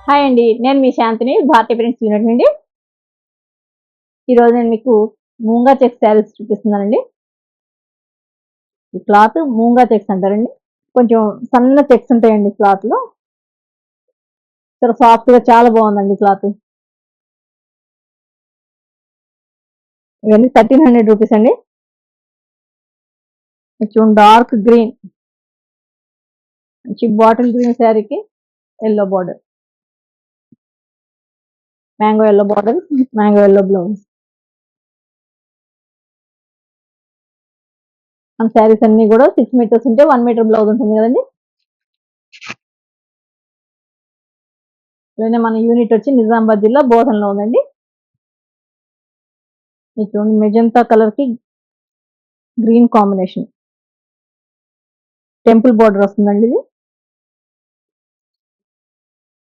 Hi అండి. నేను మీ శాంతిని భారతీయ ప్రింట్స్ యూనిట్ నుండి. ఈరోజు నేను మీకు మూంగా చెక్స్ శారీస్ చూపిస్తున్నానండి. ఈ క్లాత్ మూంగా చెక్స్ అంటారండి. కొంచెం సన్న చెక్స్ ఉంటాయండి క్లాత్లో. చాలా సాఫ్ట్గా చాలా బాగుందండి క్లాత్. ఇవన్నీ 1300 రూపీస్ అండి. కొంచెం డార్క్ గ్రీన్, మంచి బాటిల్ గ్రీన్ శారీకి yellow border, mango yellow border, mango yellow blouse. మన శారీస్ అన్ని కూడా 6 మీటర్స్ ఉంటే 1 మీటర్ బ్లౌజ్ ఉంటుంది కదండి. అలానే మన యూనిట్ వచ్చి నిజామాబాద్ జిల్లా బోధనలో ఉందండి. చూడండి, మెజంతా కలర్ కి గ్రీన్ కాంబినేషన్ టెంపుల్ బార్డర్ వస్తుందండి ఇది.